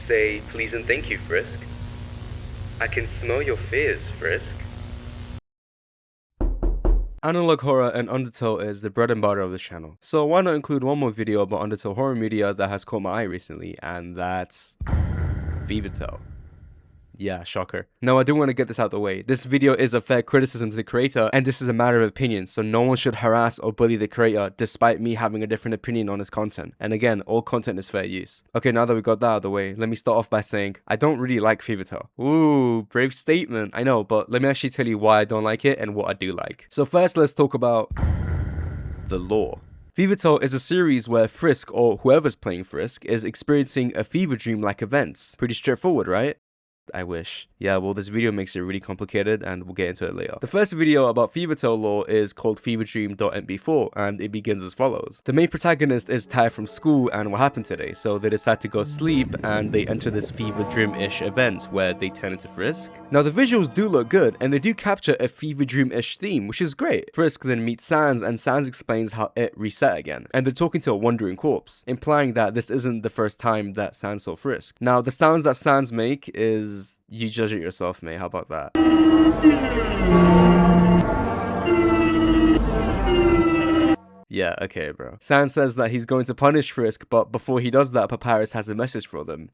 Say please and thank you, Frisk. I can smell your fears, Frisk. Analog horror and Undertale is the bread and butter of this channel, so why not include one more video about Undertale horror media that has caught my eye recently, and that's Fevertale. Yeah, shocker. Now, I do want to get this out of the way. This video is a fair criticism to the creator, and this is a matter of opinion, so no one should harass or bully the creator despite me having a different opinion on his content. And again, all content is fair use. Okay, now that we got that out of the way, let me start off by saying I don't really like Fevertale. Ooh, brave statement. I know, but let me actually tell you why I don't like it and what I do like. So first, let's talk about the lore. Fevertale is a series where Frisk, or whoever's playing Frisk, is experiencing a fever dream-like events. Pretty straightforward, right? I wish. Yeah, well, this video makes it really complicated, and we'll get into it later. The first video about Fevertale lore is called feverdream.mp4, and it begins as follows. The main protagonist is tired from school and what happened today, so they decide to go sleep, and they enter this fever dream-ish event where they turn into Frisk. Now, the visuals do look good, and they do capture a fever dream-ish theme, which is great. Frisk then meets Sans, and Sans explains how it reset again, and they're talking to a wandering corpse, implying that this isn't the first time that Sans saw Frisk. Now, the sounds that Sans make is you judge it yourself, mate. How about that? Yeah, okay, bro. Sans says that he's going to punish Frisk, but before he does that, Papyrus has a message for them.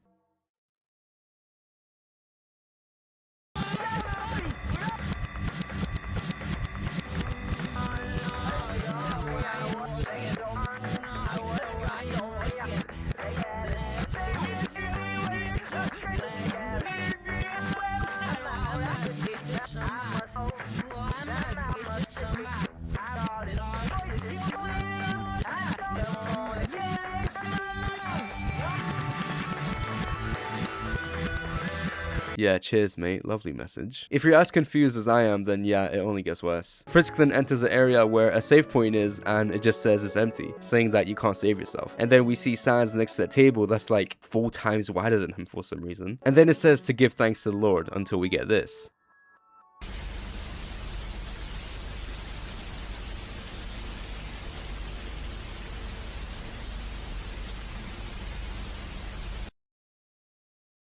Yeah, cheers, mate. Lovely message. If you're as confused as I am, then yeah, it only gets worse. Frisk then enters an area where a save point is, and it just says it's empty, saying that you can't save yourself. And then we see Sans next to a table that's like 4 times wider than him for some reason. And then it says to give thanks to the Lord until we get this.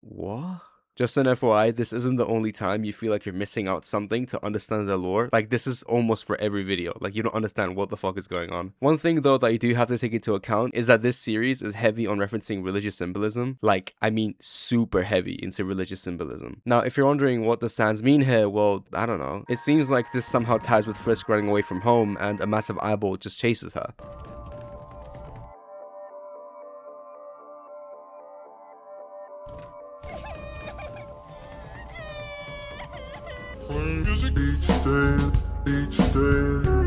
What? Just an FYI, this isn't the only time you feel like you're missing out something to understand the lore. Like, this is almost for every video. Like, you don't understand what the fuck is going on. One thing, though, that you do have to take into account is that this series is heavy on referencing religious symbolism. Like, I mean, super heavy into religious symbolism. Now, if you're wondering what does Sans mean here, well, I don't know. It seems like this somehow ties with Frisk running away from home and a massive eyeball just chases her.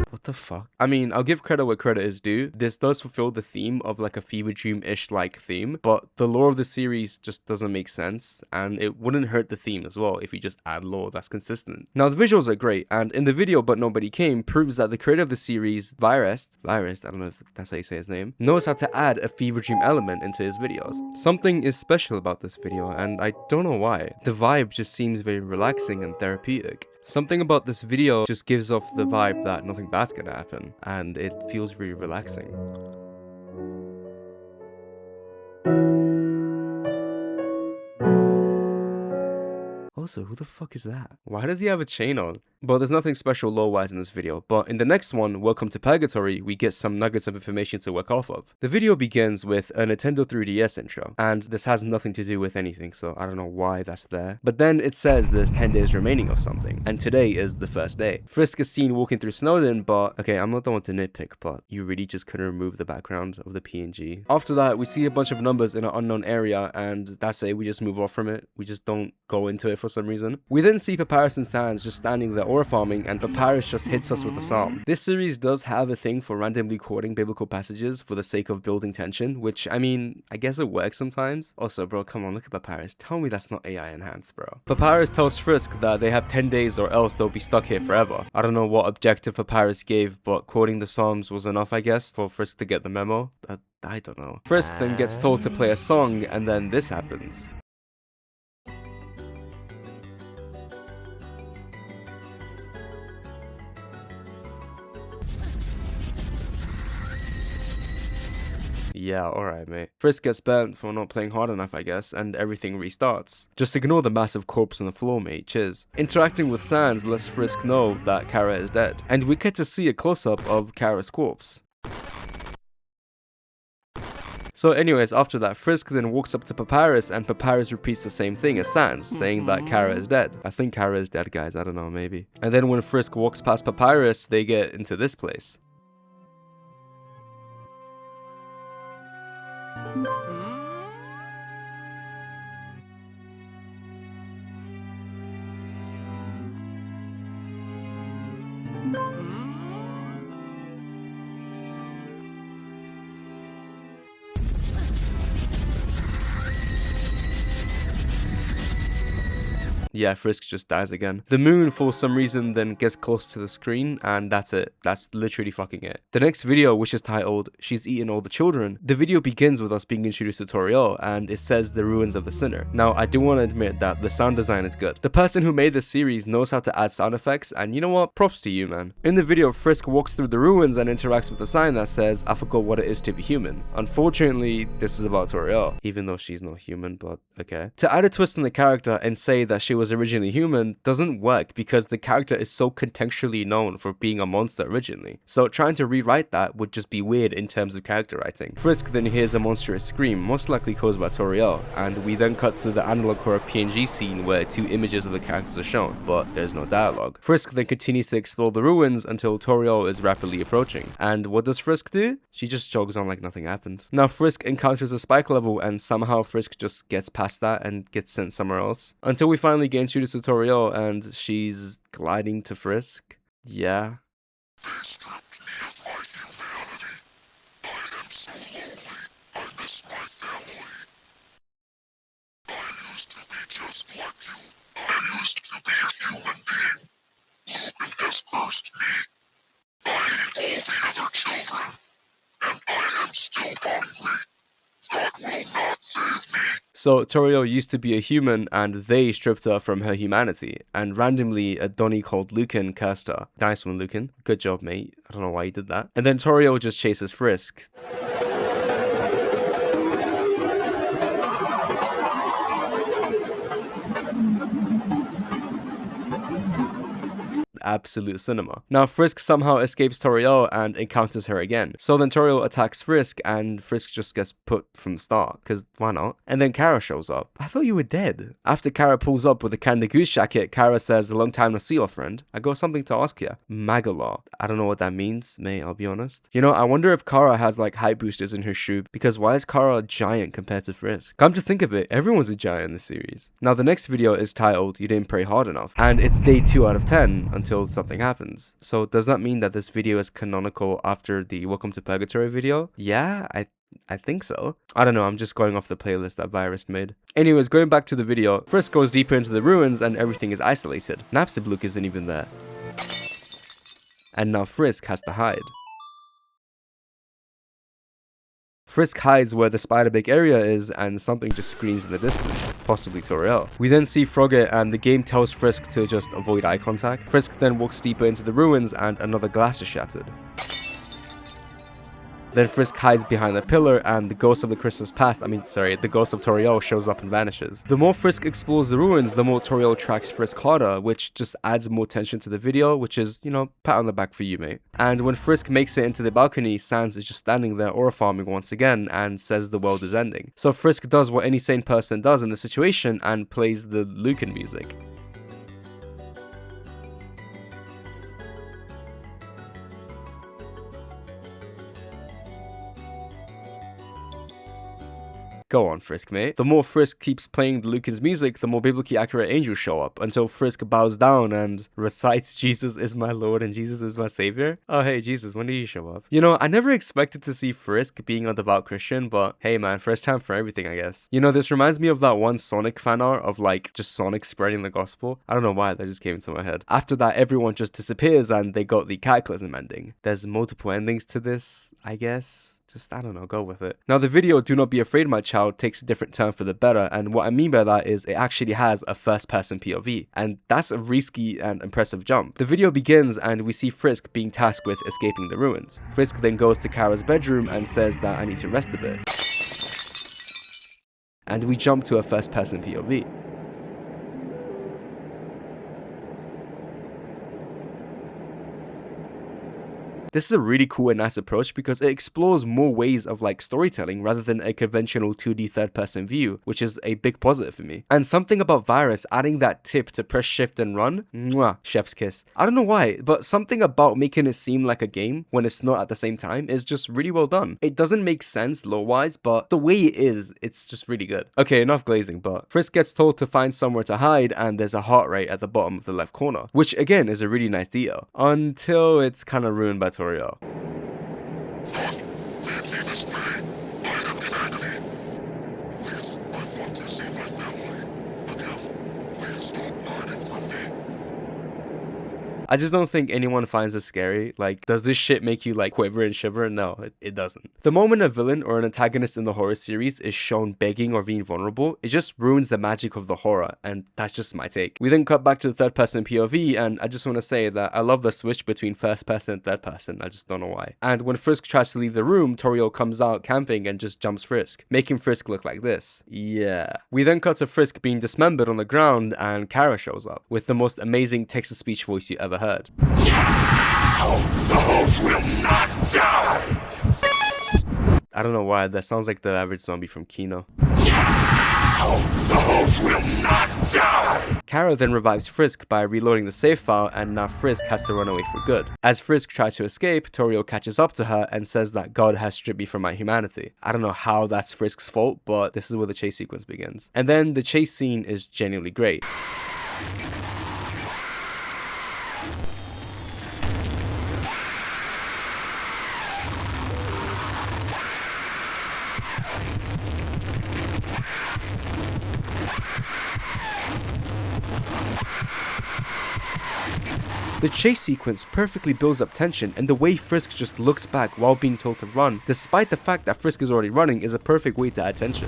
What the fuck? I mean, I'll give credit where credit is due. This does fulfill the theme of like a fever dream-ish like theme, but the lore of the series just doesn't make sense, and it wouldn't hurt the theme as well if you just add lore that's consistent. Now, the visuals are great, and in the video But Nobody Came proves that the creator of the series, Virest, I don't know if that's how you say his name, knows how to add a fever dream element into his videos. Something is special about this video, and I don't know why. The vibe just seems very relaxing and therapeutic. Something about this video just gives off the vibe that nothing bad's gonna happen, and it feels really relaxing. Also, who the fuck is that? Why does he have a chain on? But there's nothing special lore-wise in this video, but in the next one, Welcome to Purgatory, we get some nuggets of information to work off of. The video begins with a Nintendo 3DS intro, and this has nothing to do with anything, so I don't know why that's there. But then it says there's 10 days remaining of something, and today is the first day. Frisk is seen walking through Snowden, but okay, I'm not the one to nitpick, but you really just couldn't remove the background of the PNG. After that, we see a bunch of numbers in an unknown area, and that's it, we just move off from it. We just don't go into it for some reason. We then see Papyrus and Sans just standing there ore farming, and Papyrus just hits us with a psalm. This series does have a thing for randomly quoting biblical passages for the sake of building tension, which, I mean, I guess it works sometimes. Also, bro, come on, look at Papyrus. Tell me that's not AI enhanced, bro. Papyrus tells Frisk that they have 10 days or else they'll be stuck here forever. I don't know what objective Papyrus gave, but quoting the psalms was enough, I guess, for Frisk to get the memo. I don't know. Frisk then gets told to play a song, and then this happens. Yeah, alright, mate. Frisk gets burnt for not playing hard enough, I guess, and everything restarts. Just ignore the massive corpse on the floor, mate. Cheers. Interacting with Sans lets Frisk know that Kara is dead, and we get to see a close-up of Kara's corpse. So anyways, after that, Frisk then walks up to Papyrus, and Papyrus repeats the same thing as Sans, saying that Kara is dead. I think Kara is dead, guys. I don't know, maybe. And then when Frisk walks past Papyrus, they get into this place. Yeah, Frisk just dies again. The moon, for some reason, then gets close to the screen, and that's it. That's literally fucking it. The next video, which is titled, She's Eaten All the Children, the video begins with us being introduced to Toriel, and it says the ruins of the sinner. Now, I do want to admit that the sound design is good. The person who made this series knows how to add sound effects, and you know what? Props to you, man. In the video, Frisk walks through the ruins and interacts with a sign that says, I forgot what it is to be human. Unfortunately, this is about Toriel, even though she's not human, but okay. To add a twist in the character and say that she was originally human doesn't work because the character is so contextually known for being a monster originally. So trying to rewrite that would just be weird in terms of character writing. Frisk then hears a monstrous scream, most likely caused by Toriel, and we then cut to the analog horror PNG scene where 2 images of the characters are shown, but there's no dialogue. Frisk then continues to explore the ruins until Toriel is rapidly approaching. And what does Frisk do? She just jogs on like nothing happened. Now Frisk encounters a spike level, and somehow Frisk just gets past that and gets sent somewhere else. Until we finally get introduced to Toriel, and she's gliding to Frisk. Yeah. They stripped me of my humanity. I am so lonely. I miss my family. I used to be just like you. I used to be a human being. Logan has cursed me. I ate all the other children, and I am still hungry. God will not save me. So Toriel used to be a human, and they stripped her from her humanity, and randomly a Donnie called Lucan cursed her. Nice one, Lucan. Good job, mate. I don't know why you did that. And then Toriel just chases Frisk. Absolute cinema. Now Frisk somehow escapes Toriel and encounters her again. So then Toriel attacks Frisk, and Frisk just gets put from the start, because why not? And then Kara shows up. I thought you were dead. After Kara pulls up with a Candy Goose jacket, Kara says, a long time no see, your friend. I got something to ask you. Magala. I don't know what that means, mate, I'll be honest. You know, I wonder if Kara has like height boosters in her shoe, because why is Kara a giant compared to Frisk? Come to think of it, everyone's a giant in the series. Now the next video is titled, You Didn't Pray Hard Enough, and it's day 2 out of 10 until something happens. So does that mean that this video is canonical after the Welcome to Purgatory video? Yeah, I think so. I don't know, I'm just going off the playlist that Virus made. Anyways, going back to the video, Frisk goes deeper into the ruins and everything is isolated. Napstablook isn't even there. And now Frisk has to hide. Frisk hides where the spider-big area is, and something just screams in the distance, possibly Toriel. We then see Frogget, and the game tells Frisk to just avoid eye contact. Frisk then walks deeper into the ruins, and another glass is shattered. Then Frisk hides behind a pillar, and the ghost of the Christmas past, the ghost of Toriel shows up and vanishes. The more Frisk explores the ruins, the more Toriel tracks Frisk harder, which just adds more tension to the video, which is, you know, pat on the back for you, mate. And when Frisk makes it into the balcony, Sans is just standing there aura farming once again and says the world is ending. So Frisk does what any sane person does in the situation and plays the Lucan music. Go on, Frisk, mate. The more Frisk keeps playing the Lucan's music, the more biblically accurate angels show up, until Frisk bows down and recites, Jesus is my Lord and Jesus is my Savior. Oh, hey, Jesus, when did you show up? You know, I never expected to see Frisk being a devout Christian, but hey, man, first time for everything, I guess. You know, this reminds me of that one Sonic fan art of, like, just Sonic spreading the gospel. I don't know why, that just came into my head. After that, everyone just disappears and they got the cataclysm ending. There's multiple endings to this, I guess. Just, I don't know, go with it. Now, the video Do Not Be Afraid My Child takes a different turn for the better, and what I mean by that is it actually has a first-person POV, and that's a risky and impressive jump. The video begins and we see Frisk being tasked with escaping the ruins. Frisk then goes to Kara's bedroom and says that I need to rest a bit. And we jump to a first-person POV. This is a really cool and nice approach because it explores more ways of like storytelling rather than a conventional 2D third-person view, which is a big positive for me. And something about Virus adding that tip to press shift and run, mwah, chef's kiss. I don't know why, but something about making it seem like a game when it's not at the same time is just really well done. It doesn't make sense lore-wise, but the way it is, it's just really good. Okay, enough glazing, but Frisk gets told to find somewhere to hide and there's a heart rate at the bottom of the left corner, which again is a really nice detail, until it's kind of ruined by Toriel. I just don't think anyone finds this scary. Like, does this shit make you like quiver and shiver? No, it doesn't. The moment a villain or an antagonist in the horror series is shown begging or being vulnerable, it just ruins the magic of the horror, and that's just my take. We then cut back to the third person POV, and I just want to say that I love the switch between first person and third person. I just don't know why. And when Frisk tries to leave the room, Toriel comes out camping and just jumps Frisk, making Frisk look like this. Yeah. We then cut to Frisk being dismembered on the ground, and Kara shows up with the most amazing text-to-speech voice you ever heard. Now, the host will not die! I don't know why, that sounds like the average zombie from Kino. Now, the host will not die! Kara then revives Frisk by reloading the save file, and now Frisk has to run away for good. As Frisk tries to escape, Toriel catches up to her and says that God has stripped me from my humanity. I don't know how that's Frisk's fault, but this is where the chase sequence begins. And then the chase scene is genuinely great. The chase sequence perfectly builds up tension, and the way Frisk just looks back while being told to run, despite the fact that Frisk is already running, is a perfect way to add tension.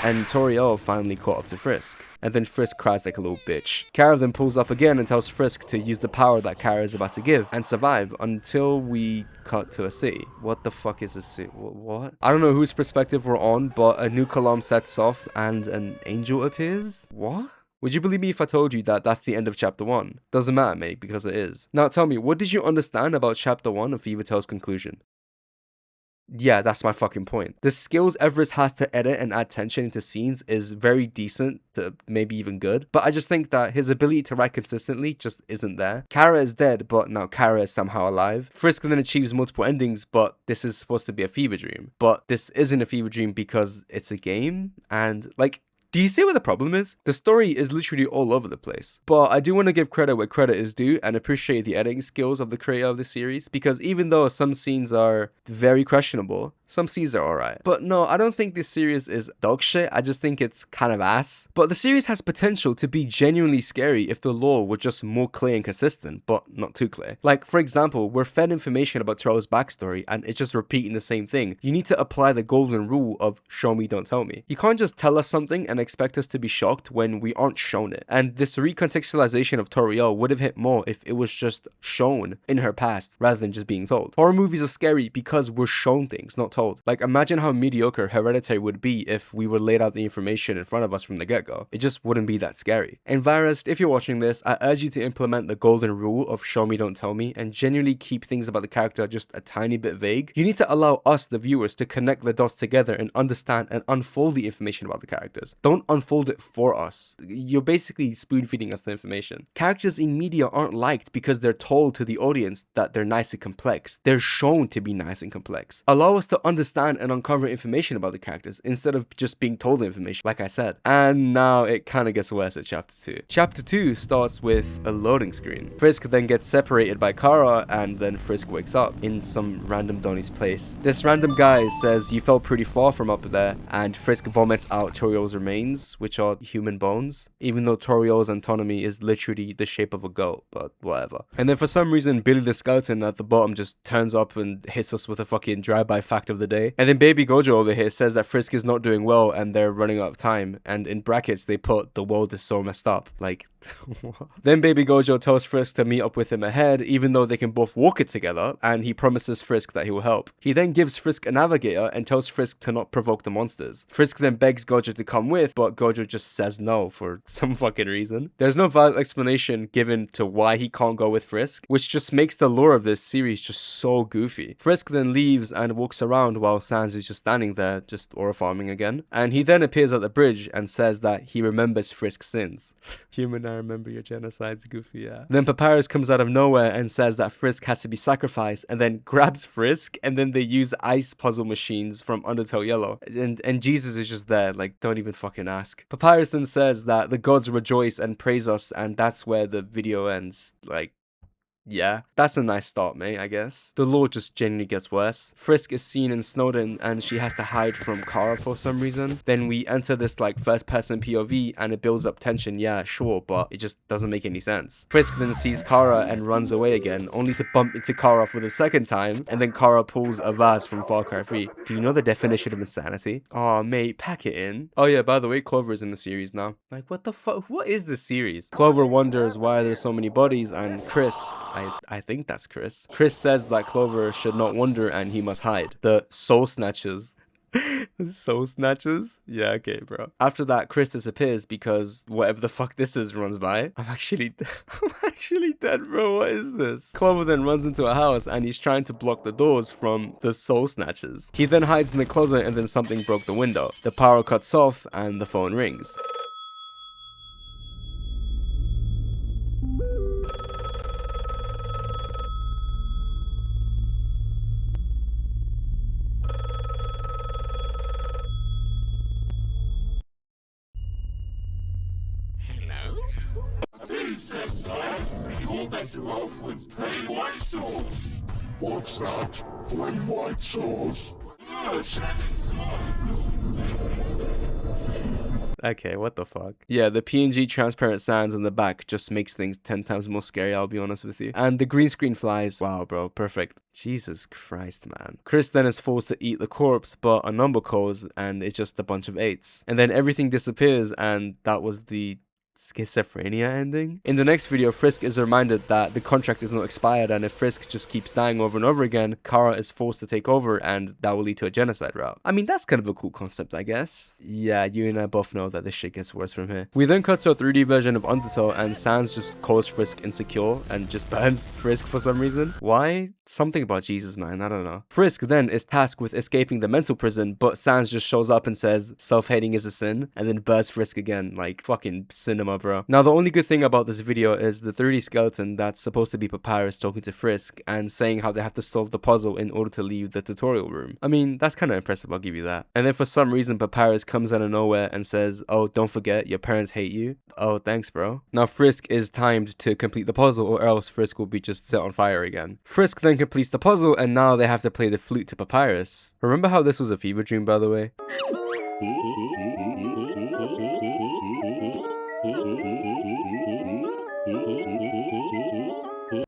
And Toriel finally caught up to Frisk, and then Frisk cries like a little bitch. Kara then pulls up again and tells Frisk to use the power that Kara is about to give and survive until we cut to a city. What the fuck is a city? What? I don't know whose perspective we're on, but a new column sets off and an angel appears? What? Would you believe me if I told you that that's the end of chapter 1? Doesn't matter, mate, because it is. Now tell me, what did you understand about chapter 1 of Fevertale's conclusion? Yeah, that's my fucking point. The skills Everest has to edit and add tension into scenes is very decent to maybe even good, but I just think that his ability to write consistently just isn't there. Kara is dead, but now Kara is somehow alive. Frisk then achieves multiple endings, but this is supposed to be a fever dream. But this isn't a fever dream because it's a game, and like, do you see what the problem is? The story is literally all over the place. But I do want to give credit where credit is due and appreciate the editing skills of the creator of the series, because even though some scenes are very questionable, some scenes are alright. But no, I don't think this series is dog shit, I just think it's kind of ass. But the series has potential to be genuinely scary if the lore were just more clear and consistent, but not too clear. Like, for example, we're fed information about Toriel's backstory and it's just repeating the same thing. You need to apply the golden rule of show me, don't tell me. You can't just tell us something and expect us to be shocked when we aren't shown it. And this recontextualization of Toriel would have hit more if it was just shown in her past rather than just being told. Horror movies are scary because we're shown things, not told. Like, imagine how mediocre Hereditary would be if we were laid out the information in front of us from the get-go. It just wouldn't be that scary. And Virus, if you're watching this, I urge you to implement the golden rule of show me, don't tell me, and genuinely keep things about the character just a tiny bit vague. You need to allow us, the viewers, to connect the dots together and understand and unfold the information about the characters. Don't unfold it for us. You're basically spoon-feeding us the information. Characters in media aren't liked because they're told to the audience that they're nice and complex. They're shown to be nice and complex. Allow us to understand and uncover information about the characters instead of just being told the information, like I said. And now it kind of gets worse at chapter 2. Chapter 2 starts with a loading screen. Frisk then gets separated by Kara, and then Frisk wakes up in some random Donnie's place. This random guy says you fell pretty far from up there, and Frisk vomits out Toriel's remains, which are human bones, even though Toriel's anatomy is literally the shape of a goat, but whatever. And then for some reason, Billy the skeleton at the bottom just turns up and hits us with a fucking drive-by fact of the day. And then Baby Gojo over here says that Frisk is not doing well and they're running out of time, and in brackets they put the world is so messed up. Like, what? Then Baby Gojo tells Frisk to meet up with him ahead, even though they can both walk it together, and he promises Frisk that he will help. He then gives Frisk a navigator and tells Frisk to not provoke the monsters. Frisk then begs Gojo to come with, but Gojo just says no for some fucking reason. There's no valid explanation given to why he can't go with Frisk, which just makes the lore of this series just so goofy. Frisk then leaves and walks around while Sans is just standing there, just aura farming again. And he then appears at the bridge and says that he remembers Frisk's sins. Human, I remember your genocides, goofy, yeah. Then Papyrus comes out of nowhere and says that Frisk has to be sacrificed, and then grabs Frisk, and then they use ice puzzle machines from Undertale Yellow. And Jesus is just there, like, don't even fucking ask. Papyrus then says that the gods rejoice and praise us, and that's where the video ends. Like, yeah, that's a nice start, mate, I guess. The lore just genuinely gets worse. Frisk is seen in Snowden and she has to hide from Kara for some reason. Then we enter this like first person POV and it builds up tension, yeah, sure, but it just doesn't make any sense. Frisk then sees Kara and runs away again, only to bump into Kara for the second time, and then Kara pulls a vase from Far Cry 3. Do you know the definition of insanity? Oh, mate, pack it in. Oh yeah, by the way, Clover is in the series now. Like, what the fuck? What is this series? Clover wonders why there's so many bodies, and Chris, I think that's Chris. Chris says that Clover should not wonder and he must hide. The Soul Snatchers. Soul Snatchers? Yeah, okay, bro. After that, Chris disappears because whatever the fuck this is runs by. I'm actually dead, bro. What is this? Clover then runs into a house and he's trying to block the doors from the Soul Snatchers. He then hides in the closet and then something broke the window. The power cuts off and the phone rings. Princess lads, you're better off with plain white sauce. What's that? Plain white sauce? Okay, what the fuck? Yeah, the PNG transparent sands in the back just makes things 10 times more scary, I'll be honest with you. And the green screen flies. Wow, bro, perfect. Jesus Christ, man. Chris then is forced to eat the corpse, but a number calls and it's just a bunch of 8s. And then everything disappears, and that was the schizophrenia ending. In the next video, Frisk is reminded that the contract is not expired, and if Frisk just keeps dying over and over again, Kara is forced to take over and that will lead to a genocide route. I mean, that's kind of a cool concept, I guess. Yeah, you and I both know that this shit gets worse from here. We then cut to a 3D version of Undertale and Sans just calls Frisk insecure and just burns Frisk for some reason. Why? Something about Jesus, man, I don't know. Frisk then is tasked with escaping the mental prison, but Sans just shows up and says self-hating is a sin, and then burns Frisk again. Like, fucking cinema, bro. Now, the only good thing about this video is the 3D skeleton that's supposed to be Papyrus talking to Frisk and saying how they have to solve the puzzle in order to leave the tutorial room. I mean, that's kind of impressive, I'll give you that. And then for some reason, Papyrus comes out of nowhere and says, oh, don't forget, your parents hate you. Oh, thanks, bro. Now, Frisk is timed to complete the puzzle, or else Frisk will be just set on fire again. Frisk then completes the puzzle, and now they have to play the flute to Papyrus. Remember how this was a fever dream, by the way?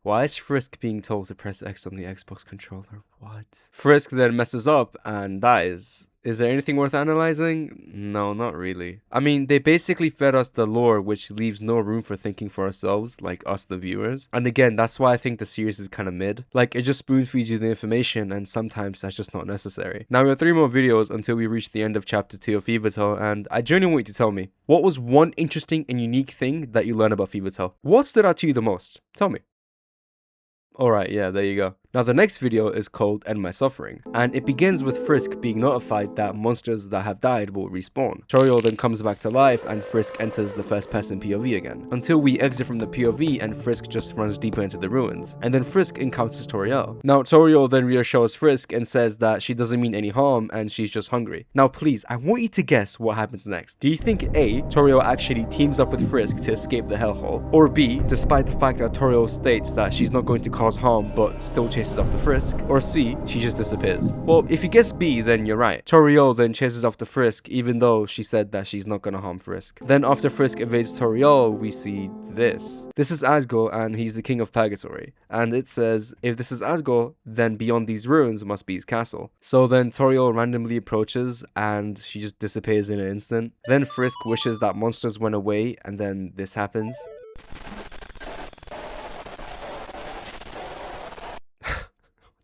Why is Frisk being told to press X on the Xbox controller? What? Frisk then messes up and dies. Is there anything worth analyzing? No, not really. I mean, they basically fed us the lore, which leaves no room for thinking for ourselves, like us the viewers. And again, that's why I think the series is kind of mid. Like, it just spoon feeds you the information, and sometimes that's just not necessary. Now, we have 3 more videos until we reach the end of chapter 2 of Fevertale, and I genuinely want you to tell me, what was one interesting and unique thing that you learned about Fevertale? What stood out to you the most? Tell me. Alright, yeah, there you go. Now the next video is called End My Suffering, and it begins with Frisk being notified that monsters that have died will respawn. Toriel then comes back to life and Frisk enters the first person POV again, until we exit from the POV and Frisk just runs deeper into the ruins, and then Frisk encounters Toriel. Now Toriel then reassures Frisk and says that she doesn't mean any harm and she's just hungry. Now please, I want you to guess what happens next. Do you think A, Toriel actually teams up with Frisk to escape the hellhole, or B, despite the fact that Toriel states that she's not going to cause harm but still chases after Frisk, or C, she just disappears? Well, if you guess B, then you're right. Toriel then chases after Frisk even though she said that she's not gonna harm Frisk. Then after Frisk evades Toriel, we see this. This is Asgore and he's the king of Purgatory, and it says if this is Asgore, then beyond these ruins must be his castle. So then Toriel randomly approaches and she just disappears in an instant. Then Frisk wishes that monsters went away and then this happens.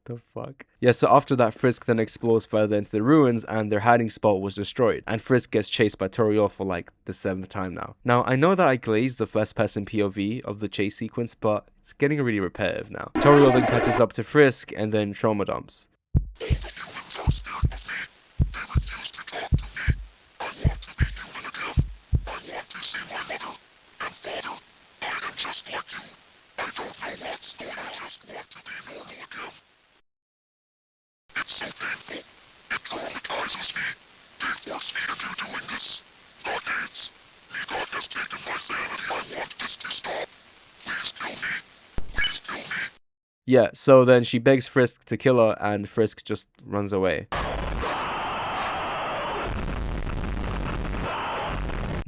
The fuck? Yeah, so after that, Frisk then explores further into the ruins and their hiding spot was destroyed, and Frisk gets chased by Toriel for like the 7th time now. Now, I know that I glazed the first person POV of the chase sequence, but it's getting really repetitive now. Toriel then catches up to Frisk and then trauma dumps. So painful. It traumatizes me. They force me into doing this. God hates. God has taken my sanity. I want this to stop. Please kill me. Please kill me. Yeah, so then she begs Frisk to kill her and Frisk just runs away.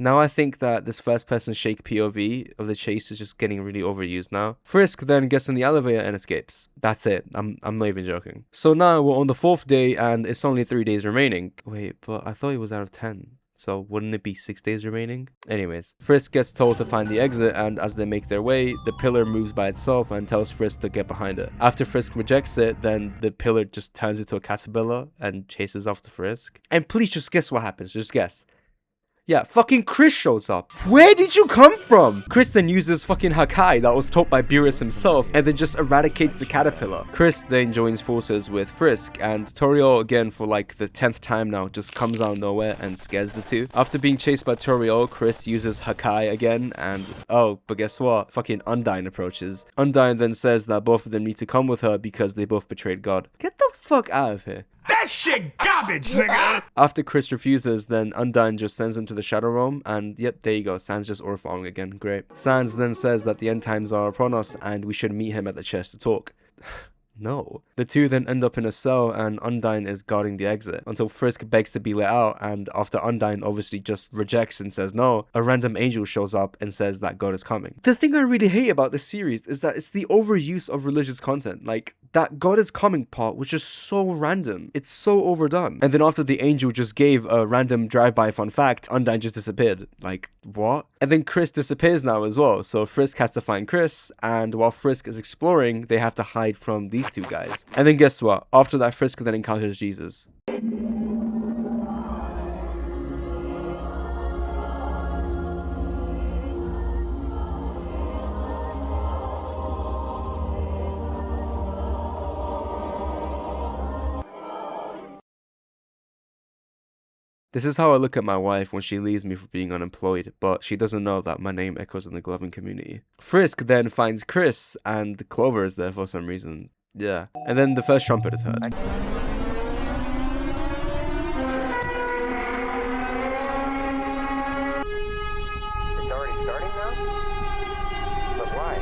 Now I think that this first person shake POV of the chase is just getting really overused now. Frisk then gets in the elevator and escapes. That's it. I'm not even joking. So now we're on the 4th day and it's only 3 days remaining. Wait, but I thought it was out of 10. So wouldn't it be 6 days remaining? Anyways, Frisk gets told to find the exit, and as they make their way, the pillar moves by itself and tells Frisk to get behind it. After Frisk rejects it, then the pillar just turns into a caterpillar and chases after Frisk. And please just guess what happens. Just guess. Yeah, fucking Chris shows up. Where did you come from? Chris then uses fucking Hakai that was taught by Beerus himself and then just eradicates the caterpillar. Chris then joins forces with Frisk, and Toriel again for like the 10th time now just comes out of nowhere and scares the two. After being chased by Toriel, Chris uses Hakai again and oh, but guess what? Fucking Undyne approaches. Undyne then says that both of them need to come with her because they both betrayed God. Get the fuck out of here. That shit garbage, nigga! After Chris refuses, then Undyne just sends him to the Shadow Realm, and yep, there you go, Sans just orphaning again, great. Sans then says that the end times are upon us, and we should meet him at the chest to talk. No. The two then end up in a cell and Undyne is guarding the exit until Frisk begs to be let out, and after Undyne obviously just rejects and says no, a random angel shows up and says that God is coming. The thing I really hate about this series is that it's the overuse of religious content. Like, that God is coming part was just so random. It's so overdone. And then after the angel just gave a random drive-by fun fact, Undyne just disappeared. Like, what? And then Chris disappears now as well, so Frisk has to find Chris, and while Frisk is exploring, they have to hide from these two guys. And then guess what? After that, Frisk then encounters Jesus. This is how I look at my wife when she leaves me for being unemployed, but she doesn't know that my name echoes in the gloving community. Frisk then finds Chris, and Clover is there for some reason. Yeah. And then the first trumpet is heard. It's already starting now? But why?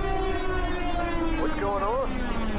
What's going on?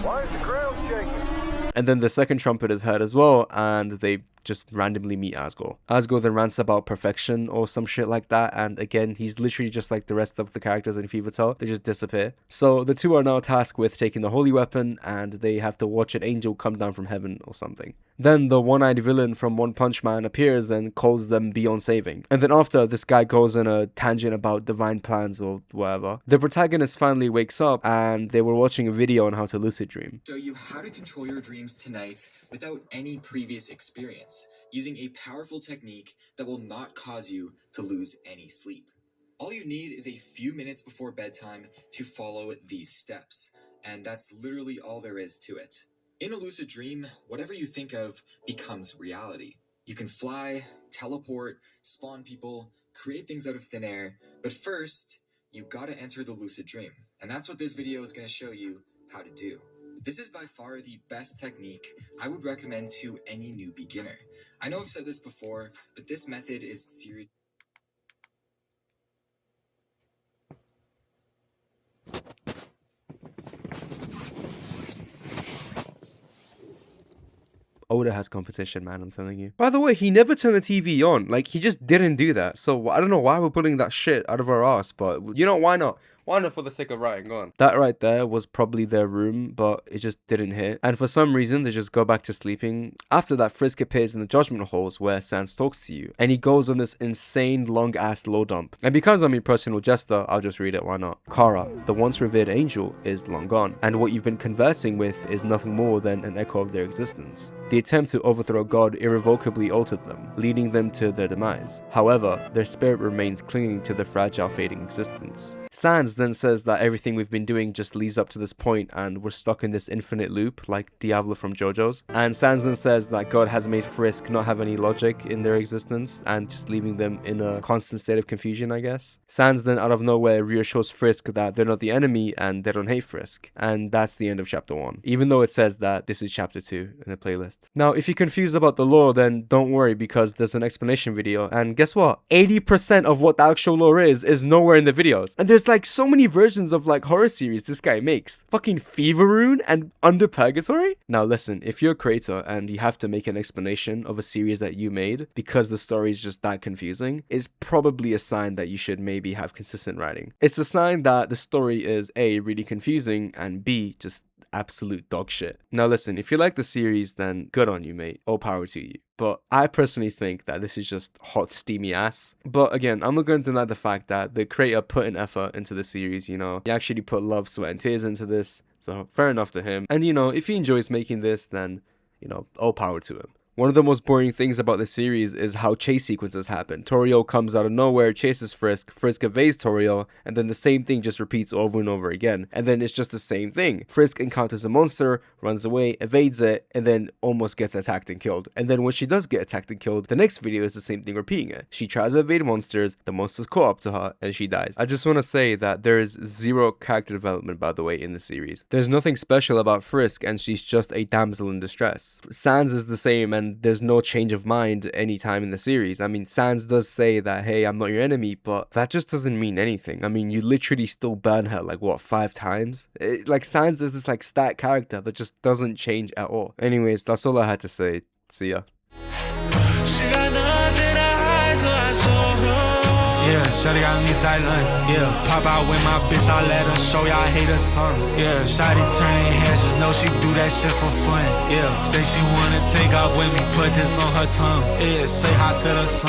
Why is the ground shaking? And then the second trumpet is heard as well, and they just randomly meet Asgore. Asgore then rants about perfection or some shit like that, and again, he's literally just like the rest of the characters in Fevertale. They just disappear. So the two are now tasked with taking the holy weapon, and they have to watch an angel come down from heaven or something. Then the one-eyed villain from One Punch Man appears and calls them beyond saving. And then after, this guy goes on a tangent about divine plans or whatever. The protagonist finally wakes up, and they were watching a video on how to lucid dream. Show you how to control your dreams tonight without any previous experience, using a powerful technique that will not cause you to lose any sleep. All you need is a few minutes before bedtime to follow these steps. and that's literally all there is to it. In a lucid dream, whatever you think of becomes reality. You can fly, teleport, spawn people, create things out of thin air, but first, you gotta enter the lucid dream, and that's what this video is gonna show you how to do. This is by far the best technique I would recommend to any new beginner. I know I've said this before, but this method is serious. Oda has competition, man, I'm telling you. By the way, he never turned the TV on. Like, he just didn't do that. So, I don't know why we're pulling that shit out of our ass, but, you know, why not? Why not for the sake of writing? Go on. That right there was probably their room, but it just didn't hit. And for some reason, they just go back to sleeping. After that, Frisk appears in the Judgment Halls where Sans talks to you. And he goes on this insane long-ass lore dump. And because I'm a personal jester, I'll just read it, why not? Kara, the once revered angel, is long gone. And what you've been conversing with is nothing more than an echo of their existence. The attempt to overthrow God irrevocably altered them, leading them to their demise. However, their spirit remains clinging to their fragile, fading existence. Sans then says that everything we've been doing just leads up to this point and we're stuck in this infinite loop like Diablo from JoJo's. And Sans then says that God has made Frisk not have any logic in their existence and just leaving them in a constant state of confusion, I guess. Sans then out of nowhere reassures Frisk that they're not the enemy and they don't hate Frisk. And that's the end of chapter 1, even though it says that this is chapter 2 in the playlist. Now, if you're confused about the lore, then don't worry because there's an explanation video. And guess what? 80% of what the actual lore is nowhere in the videos. And there's like so many versions of like horror series this guy makes. Fucking Fevertale and Under Purgatory? Now listen, if you're a creator and you have to make an explanation of a series that you made because the story is just that confusing, it's probably a sign that you should maybe have consistent writing. It's a sign that the story is A, really confusing, and B, just absolute dog shit. Now listen, if you like the series, then good on you, mate. All power to you. But I personally think that this is just hot, steamy ass. But again, I'm not going to deny the fact that the creator put an effort into the series, you know. He actually put love, sweat, and tears into this. So fair enough to him. And you know, if he enjoys making this, then, you know, all power to him. One of the most boring things about this series is how chase sequences happen. Toriel comes out of nowhere, chases Frisk, Frisk evades Toriel, and then the same thing just repeats over and over again. And then it's just the same thing. Frisk encounters a monster, runs away, evades it, and then almost gets attacked and killed. And then when she does get attacked and killed, the next video is the same thing repeating it. She tries to evade monsters, the monsters caught up to her, and she dies. I just want to say that there is zero character development, by the way, in the series. There's nothing special about Frisk, and she's just a damsel in distress. Sans is the same, and there's no change of mind anytime in the series. I mean, Sans does say that, hey, I'm not your enemy, but that just doesn't mean anything. I mean, you literally still burn her like, what, 5 times? Like, Sans is this like stat character that just doesn't change at all. Anyways, that's all I had to say. See ya. Yeah, shawty got me silent. Yeah, pop out with my bitch, I let her show y'all hate her son. Yeah, shawty turning heads, just know she do that shit for fun. Yeah, say she wanna take off with me, put this on her tongue. Yeah, say hi to the sun.